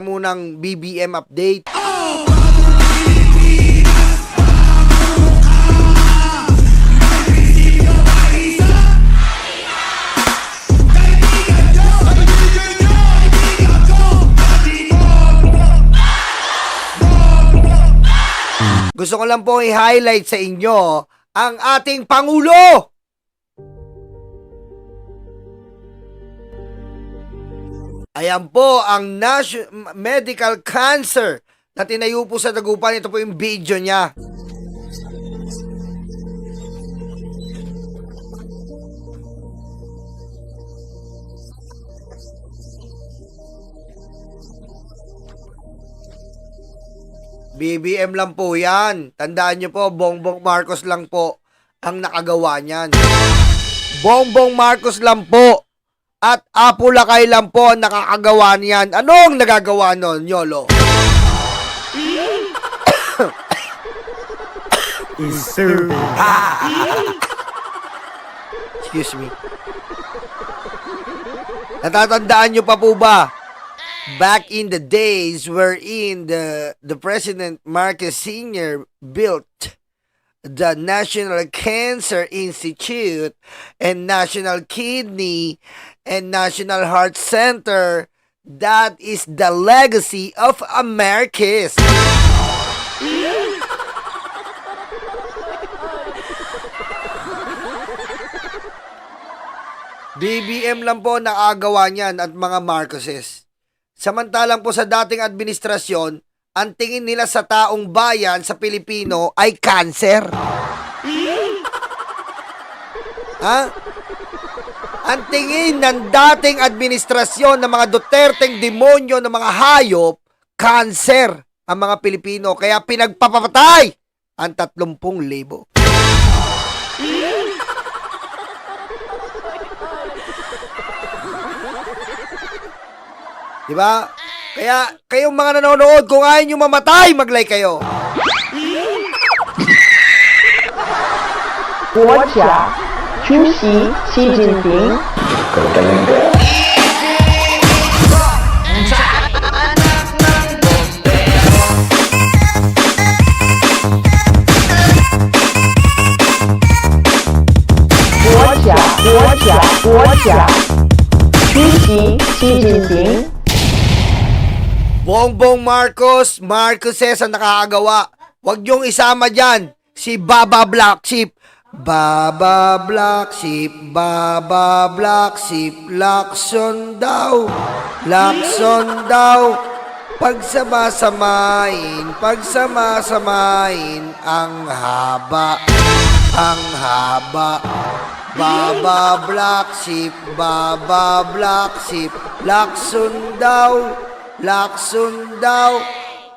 munang BBM update. Gusto ko lang po i-highlight sa inyo ang ating Pangulo. Ayan po ang medical cancer na tinayo po sa Dagupan. Ito po yung video niya. BBM lang po yan. Tandaan nyo po, Bongbong Marcos lang po ang nakagawa niyan. Bongbong Marcos lang po at Apo Lakay lang po ang nakakagawa niyan. Anong nagagawa nun, Yolo? Excuse me. Natatandaan nyo pa po ba? Back in the days wherein the President Marcos Sr. built the National Cancer Institute and National Kidney and National Heart Center, that is the legacy of Americas. BBM lang po nakagawa niyan at mga Marcoses. Samantalang po sa dating administrasyon, ang tingin nila sa taong bayan sa Pilipino ay cancer. Ha? Ang tingin ng dating administrasyon ng mga Duterteng demonyo ng mga hayop, cancer ang mga Pilipino. Kaya pinagpapatay ang 30,000. Diba? Kaya kayong mga nanonood, kung ayaw nyo mamatay, mag-like kayo. 国家主席习近平。国家主席习近平。 Bongbong Marcoses ang nakakagawa. Huwag niyong isama dyan si Baba Black Sheep. Baba Black Sheep, Baba Black Sheep, lakson daw, pagsama-samain, ang haba, Baba Black Sheep, lakson daw,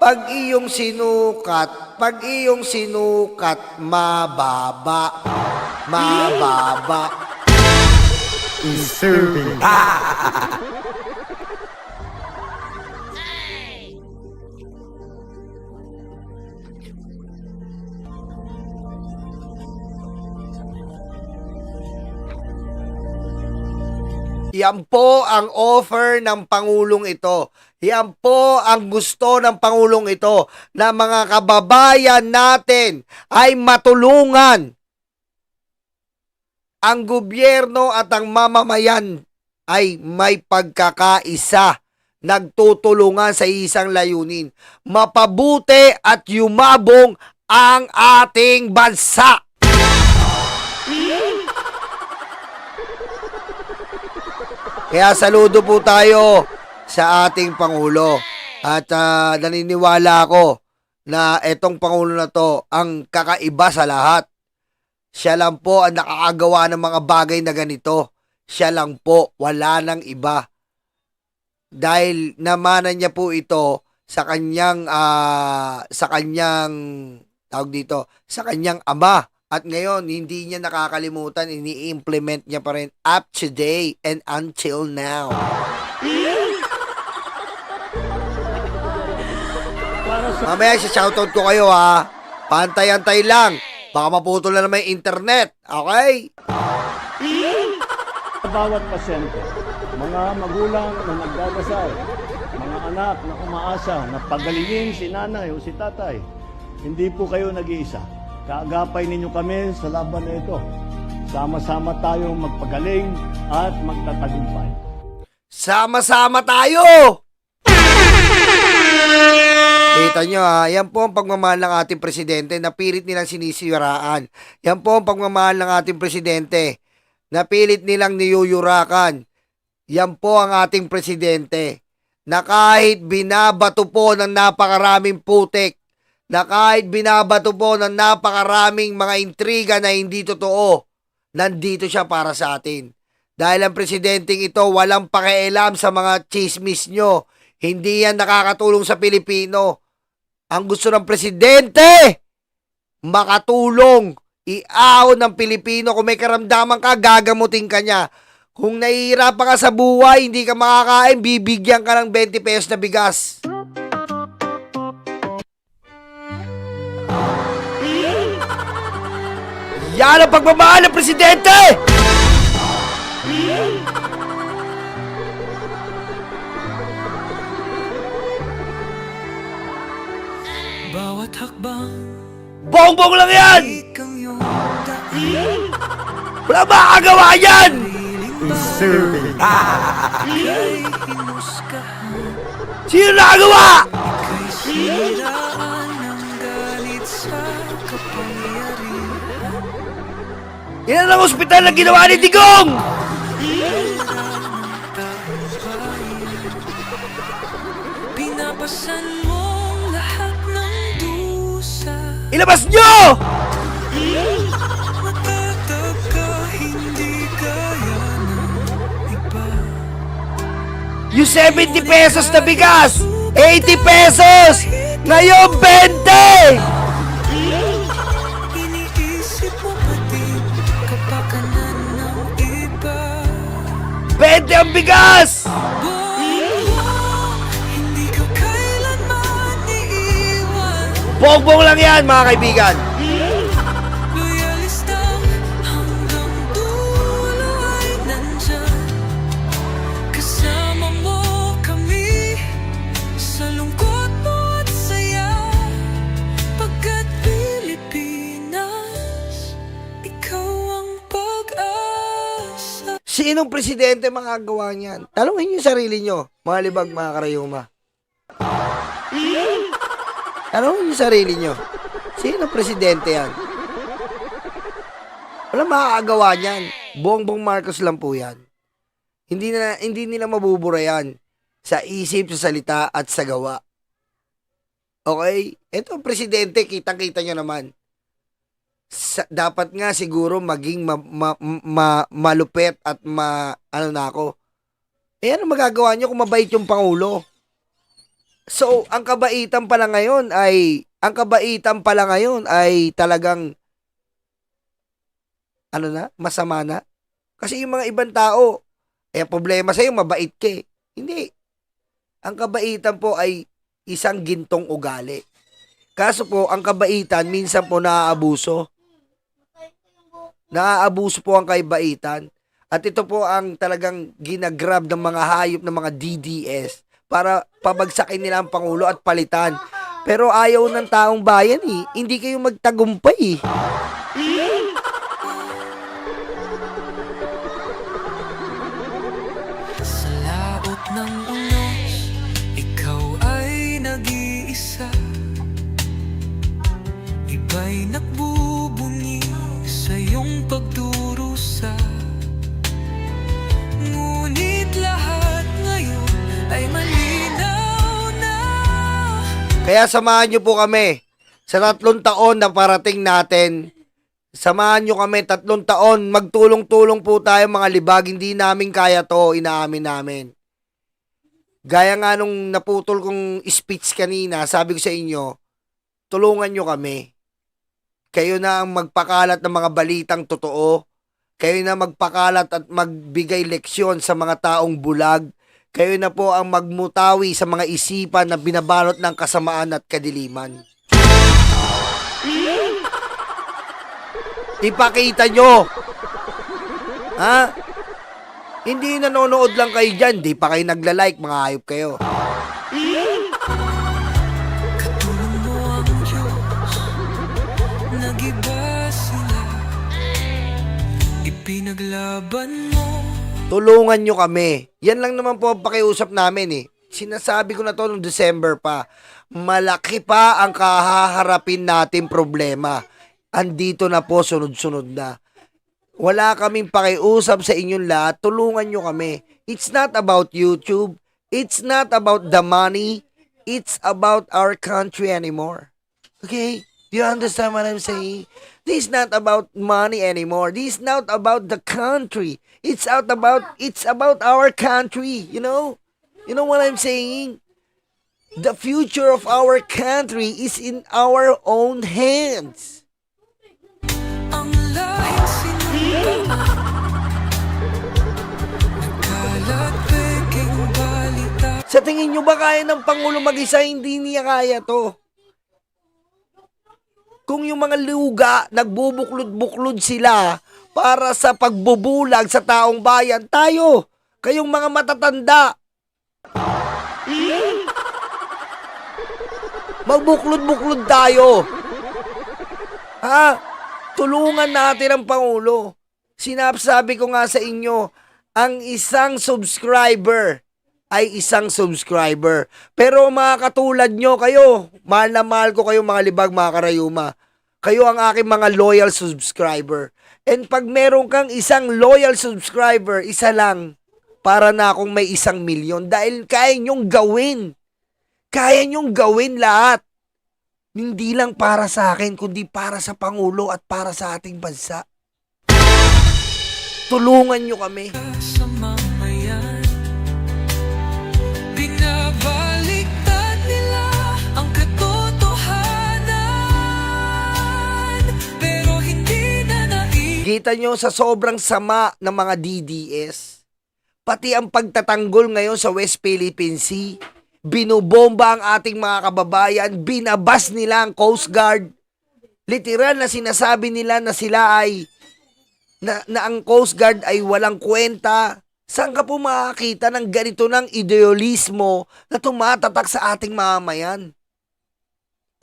pag iyong sinukat, mababa. Yan po ang offer ng Pangulong ito. Yan po ang gusto ng Pangulong ito, na mga kababayan natin ay matulungan. Ang gobyerno at ang mamamayan ay may pagkakaisa, nagtutulungan sa isang layunin. Mapabuti at yumabong ang ating bansa. Kaya saludo po tayo sa ating Pangulo. At naniniwala ako na etong Pangulo na to ang kakaiba sa lahat. Siya lang po ang nakakagawa ng mga bagay na ganito. Siya lang po, wala nang iba. Dahil namanan niya po ito sa kanyang sa kanyang ama. At ngayon, hindi niya nakakalimutan, ini-implement niya pa rin up to date and until now. Mamaya, shoutout ko kayo ha. Pantay-antay lang. Baka maputol na naman yung internet. Okay? Bawat pasyente, mga magulang na nagdadasal, mga anak na umaasa na pagalingin si nanay o si tatay. Hindi po kayo nag-iisa. Kaagapay ninyo kami sa laban na ito. Sama-sama tayong magpagaling at magtatagumpay. Sama-sama tayo! Kita nyo yan po ang pagmamahal ng ating presidente na pilit nilang sinisiraan. Yan po ang pagmamahal ng ating presidente na pilit nilang niyuyurakan. Yan po ang ating presidente na kahit binabato po ng napakaraming putik, na kahit binabato po ng napakaraming mga intriga na hindi totoo, nandito siya para sa atin. Dahil ang presidenteng ito walang pakialam sa mga chismis nyo. Hindi yan nakakatulong sa Pilipino. Ang gusto ng presidente, makatulong, iahon ng Pilipino. Kung may karamdaman ka, gagamutin ka niya. Kung nahihirapan ka sa buhay, hindi ka makakain, bibigyan ka ng 20 pesos na bigas. Yan ang pagmamahal ng presidente! Bawat hakbang Bongbong lang yan! ikang iyong daan. Wala makakagawa yan! Kay hinusgahan, Sino nakagawa? kay siraan ng galit sa kapangyarihan. Yan ang ospital na ginawa ni Digong! Pinapasan mong lahat ng dusa. Ilabas nyo! Matatag ka, hindi kaya ng iba. Yung 70 pesos na bigas, 80 pesos! Ngayon, 20! Iniisip mo pati kapakanan ng iba. 20 ang bigas! Bongbong, hindi ka kailanman iiwan. Bongbong lang yan, mga kaibigan. Loyalista hanggang dulo ay nandyan. Kasama mo kami sa lungkot mo at saya. Pagkat Pilipinas, ikaw ang pag-asa. Sinong presidente makagawa niyan? Talungin niyo yung sarili niyo, mga libag, mga karayuma. Tanungin niyo sarili niyo. Sino presidente yan? Wala makakagawa niyan. Bongbong Marcos lang po yan. Hindi nila mabubura yan sa isip, sa salita, at sa gawa. Okay? Ito ang presidente, kitang-kita niyo naman. Dapat nga siguro maging malupet at ano na ako. Ano magagawa niyo kung mabait yung Pangulo? So, ang kabaitan pala ngayon ay talagang masama na. Kasi yung mga ibang tao, problema sa'yo, mabait ka eh. Hindi. Ang kabaitan po ay isang gintong ugali. Kaso po, ang kabaitan, minsan po naaabuso. Naaabuso po ang kabaitan. At ito po ang talagang ginagrab ng mga hayop ng mga DDS para pabagsakin nila ang Pangulo at palitan. Pero ayaw ng taong bayan eh. Hindi kayo magtagumpay eh. Sa laot ng unos, ikaw ay nag-iisa. Iba'y nagbubunyi sa iyong pagdurusa. Ngunit lahat ngayon ay malinaw na. Kaya samahan nyo po kami sa 3 taon na parating natin. Samahan nyo kami 3 taon. Magtulong-tulong po tayo mga libag. Hindi namin kaya to. Inaamin namin. Gaya nga nung naputol kong speech kanina, sabi ko sa inyo, tulungan nyo kami. Kayo na ang magpakalat ng mga balitang totoo. Kayo na magpakalat at magbigay leksyon sa mga taong bulag. Kayo na po ang magmutawi sa mga isipan na binabalot ng kasamaan at kadiliman. Ipakita nyo. Ha? Hindi nanonood lang kayo dyan. Di pa kayo nagla-like, mga hayop kayo. pinaglaban mo. Tulungan nyo kami. Yan lang naman po ang pakiusap namin eh. Sinasabi ko na to noong December pa. Malaki pa ang kahaharapin natin problema. Andito na po, sunod-sunod na. Wala kaming pakiusap sa inyong lahat. Tulungan nyo kami. It's not about YouTube. It's not about the money. It's about our country anymore. Okay? Do you understand what I'm saying? This is not about money anymore. This is not about the country. It's about our country, you know? You know what I'm saying? The future of our country is in our own hands. Ang lahing sinumpa. Nagkalat peking balita. Sa tingin nyo ba kaya ng Pangulo mag-isa? Hindi niya kaya to. Kung yung mga luga, nagbubuklod-buklod sila para sa pagbubulag sa taong bayan, tayo, kayong mga matatanda, magbuklod-buklod tayo. Ha? Tulungan natin ang Pangulo. Sinasabi ko nga sa inyo, ang isang subscriber ay isang subscriber. Pero mga katulad nyo, kayo, mahal na mahal ko kayo mga libag, mga karayuma. Kayo ang aking mga loyal subscriber. And pag meron kang isang loyal subscriber, isa lang, para na akong may 1,000,000. Dahil kaya nyong gawin. Kaya nyong gawin lahat. Hindi lang para sa akin, kundi para sa Pangulo at para sa ating bansa. Tulungan nyo kami. Sa mamayan, binabaliktad nila ang katotohanan, pero hindi na Kita nyo sa sobrang sama ng mga DDS, pati ang pagtatanggol ngayon sa West Philippine Sea, binubomba ang ating mga kababayan, binabas nila ang Coast Guard. Literal na sinasabi nila na sila ay na ang Coast Guard ay walang kwenta. Saan ka po makakita ng ganito ng idealismo na tumatatak sa ating mamamayan?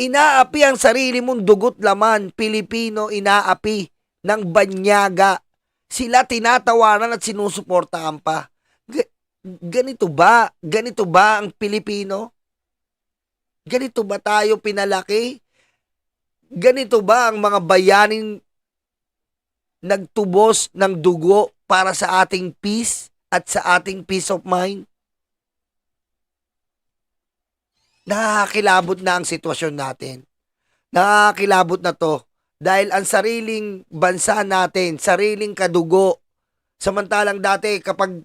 Inaapi ang sarili mong dugot laman, Pilipino, inaapi ng banyaga. Sila tinatawanan at sinusuportahan pa. Ganito ba? Ganito ba ang Pilipino? Ganito ba tayo pinalaki? Ganito ba ang mga bayaning nagtubos ng dugo para sa ating peace at sa ating peace of mind? Nakakilabot na ang sitwasyon natin. Nakakilabot na to dahil ang sariling bansa natin, sariling kadugo. Samantalang dati kapag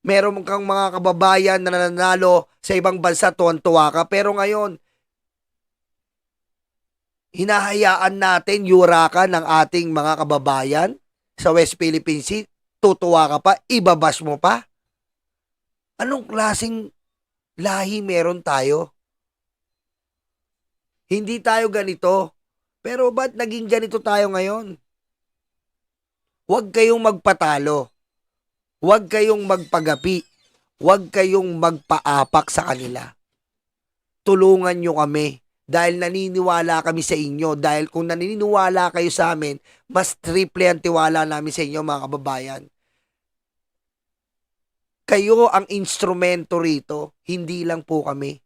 meron kang mga kababayan na nananalo sa ibang bansa, tuwan-tuwa ka. Pero ngayon, hinahayaan natin yurakan ng ating mga kababayan sa West Philippine Sea. Tutuwa ka pa, ibabas mo pa. Anong klaseng lahi meron tayo? Hindi tayo ganito. Pero ba't naging ganito tayo ngayon? Huwag kayong magpatalo. Huwag kayong magpagapi. Huwag kayong magpaapak sa kanila. Tulungan nyo kami. Dahil naniniwala kami sa inyo. Dahil kung naniniwala kayo sa amin, mas triple ang tiwala namin sa inyo, mga kababayan. Kayo ang instrumento rito, hindi lang po kami.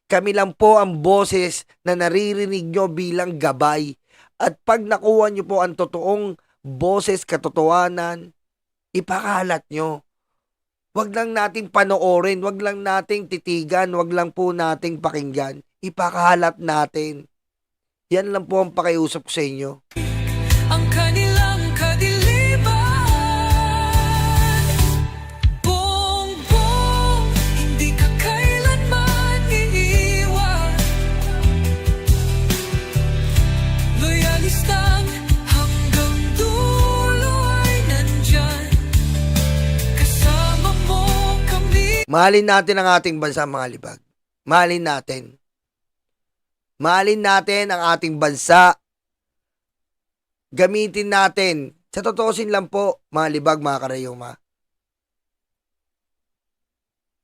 Kami lang po ang boses na naririnig nyo bilang gabay. At pag nakuha nyo po ang totoong boses, katotohanan, ipakalat nyo. Wag lang nating panoorin, wag lang nating titigan, wag lang po nating pakinggan. Ipakalat natin. Yan lang po ang pakiusap ko sa inyo. ang kanilang kadiliman. Bongbong, hindi ka kailanman iiwan. Loyalistang hanggang dulo ay nandyan. Kasama mo kami. Mahalin natin ang ating bansa, mga libag. Mahalin natin. Mahalin natin ang ating bansa. Gamitin natin. Sa totoosin lang po, mga libag, mga karayoma.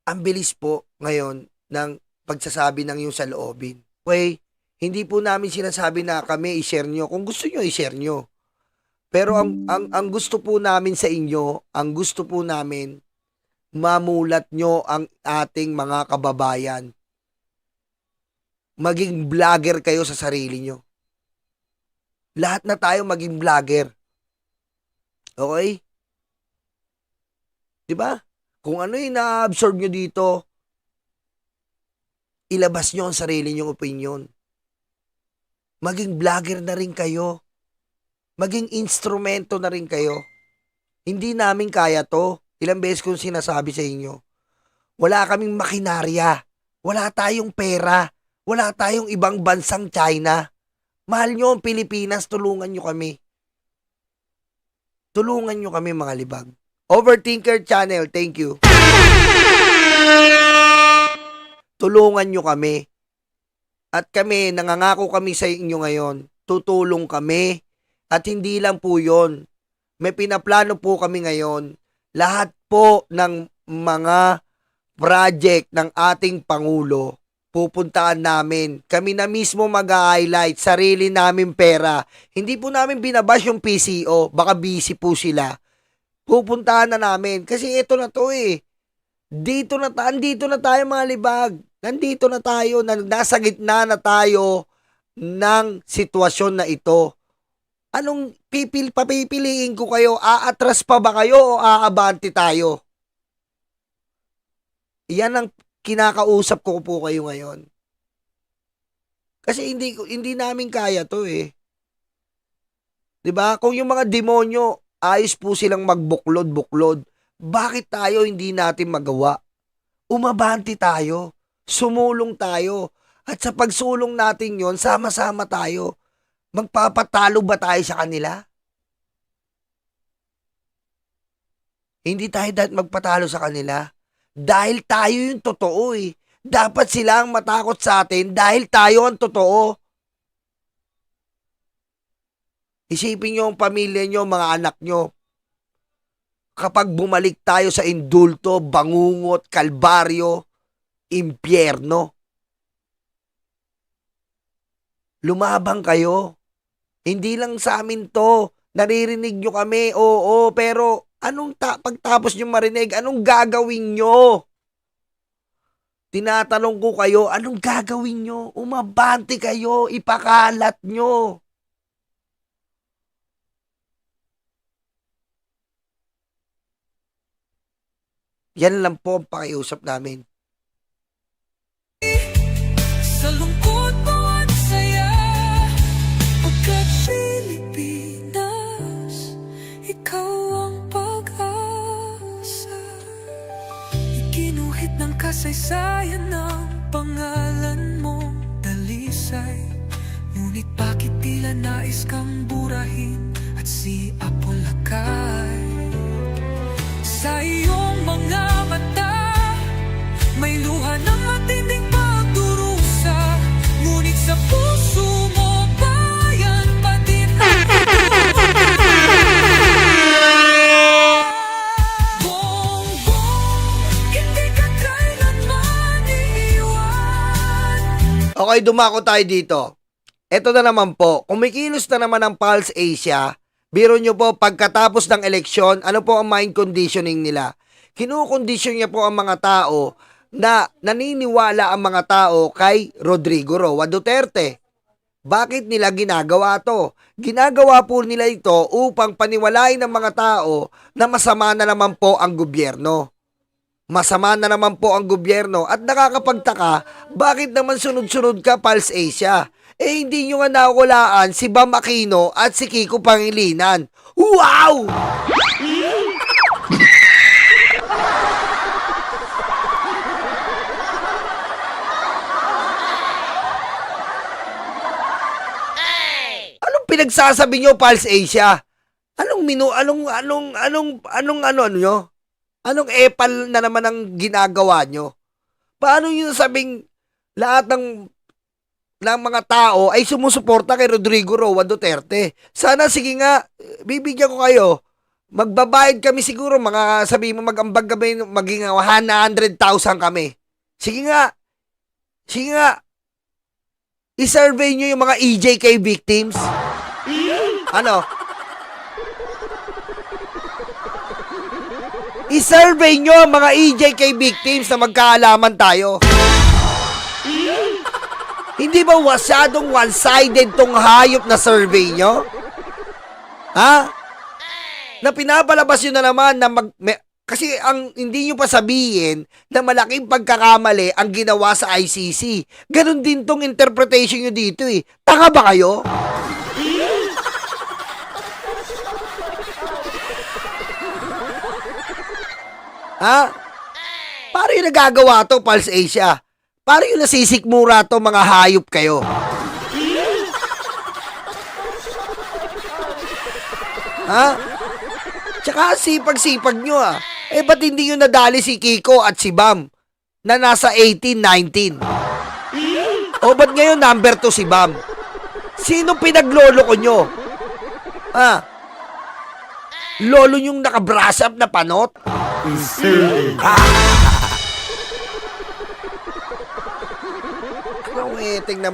Ang bilis po ngayon ng pagsasabi ng iyong saloobin. Okay, hindi po namin sinasabi na kami i-share nyo. Kung gusto nyo, i-share nyo. Pero ang gusto po namin sa inyo, ang gusto po namin, mamulat nyo ang ating mga kababayan. Maging vlogger kayo sa sarili nyo. Lahat na tayo maging vlogger. Okay? Diba? Kung ano yung na-absorb nyo dito, ilabas nyo ang sarili nyong opinion. Maging vlogger na rin kayo. Maging instrumento na rin kayo. Hindi namin kaya to. Ilang beses kong sinasabi sa inyo. Wala kaming makinarya. Wala tayong pera. Wala tayong ibang bansang China. Mahal nyo ang Pilipinas, tulungan nyo kami. Tulungan nyo kami mga libag. Overthinker Channel, thank you. Tulungan nyo kami. At kami, nangangako kami sa inyo ngayon, tutulong kami. At hindi lang po yon. May pinaplano po kami ngayon. Lahat po ng mga project ng ating Pangulo, pupuntaan namin. Kami na mismo mag-highlight, sarili namin pera. Hindi po namin binabash yung PCO, baka busy po sila. Pupuntahan na namin. Kasi ito na to eh. Andito na tayo mga libag. Nandito na tayo, nasa gitna na tayo ng sitwasyon na ito. Anong papipiliin ko kayo? Aatras pa ba kayo o aabante tayo? Yan ang kinakausap ko po kayo ngayon. Kasi hindi namin kaya to eh. 'Di ba? Kung yung mga demonyo ayos po silang magbuklod-buklod, bakit tayo hindi natin magawa? Umabante tayo, sumulong tayo, at sa pagsulong natin yon, sama-sama tayo. Magpapatalo ba tayo sa kanila? Hindi tayo dapat magpatalo sa kanila. Dahil tayo yung totoo eh. Dapat sila ang matakot sa atin dahil tayo ang totoo. Isipin nyo ang pamilya nyo, mga anak nyo. Kapag bumalik tayo sa indulto, bangungot, kalbaryo, impyerno, lumabang kayo. Hindi lang sa amin to. Naririnig nyo kami, oo, pero pagtapos nyo marinig, anong gagawin nyo? Tinatanong ko kayo, anong gagawin nyo? Umabante kayo, ipakalat nyo. Yan lang po ang pakiusap namin. Sa lungkot mo at saya, pagkat Pilipinas, ikaw ang pag-asa. Ikinuhit ng kasaysayan ng pangalan mong dalisay. Ngunit bakit tila nais kang burahin at si Apolacay? Sa iyong mga mata, may luha ng matinding pagdurusa. Ngunit sa puso mo, bayan pa din ang Bongbong, hindi ka kailanman iiwan. Okay, dumako tayo dito. Ito na naman po, kumikilos na naman ang Pulse Asia. Biro nyo po, pagkatapos ng eleksyon, ano po ang mind conditioning nila? Kinukondisyon niya po ang mga tao na naniniwala ang mga tao kay Rodrigo Roa Duterte. Bakit nila ginagawa to? Ginagawa po nila ito upang paniwalain ng mga tao na masama na naman po ang gobyerno. Masama na naman po ang gobyerno at nakakapagtaka, bakit naman sunod-sunod ka, Pulse Asia? Eh hindi nyo nga nakulaan si Bam Aquino at si Kiko Pangilinan. Wow! Anong pinagsasabi nyo, Pulse Asia? Anong nyo? Anong epal na naman ang ginagawa nyo? Paano nyo sabing lahat ng mga tao ay sumusuporta kay Rodrigo Roa Duterte? Sana sige nga, bibigyan ko kayo. Magbabayad kami siguro, mga sabi mo mag-ambag kami, maging 100,000 kami. Sige nga. I-survey nyo yung mga EJK victims. Ano? I-survey nyo ang mga EJK victims na magkaalaman tayo. Hindi ba masyadong one-sided tong hayop na survey nyo? Ha? Na pinapalabas nyo na naman na kasi ang hindi nyo pa sabihin na malaking pagkakamali ang ginawa sa ICC. Ganon din tong interpretation nyo dito eh. Tanga ba kayo? Ha? Paano yung nagagawa to, Pulse Asia? Paano yung nasisikmura to, mga hayop kayo? Ha? Tsaka sipag-sipag nyo ah. Eh ba't hindi nyo nadali si Kiko at si Bam na nasa 18, 19? O ba't ngayon number 2 si Bam? Sino pinaglolo ko nyo? Ha? Lolo yung naka-brush up na panot? Ang eting naman.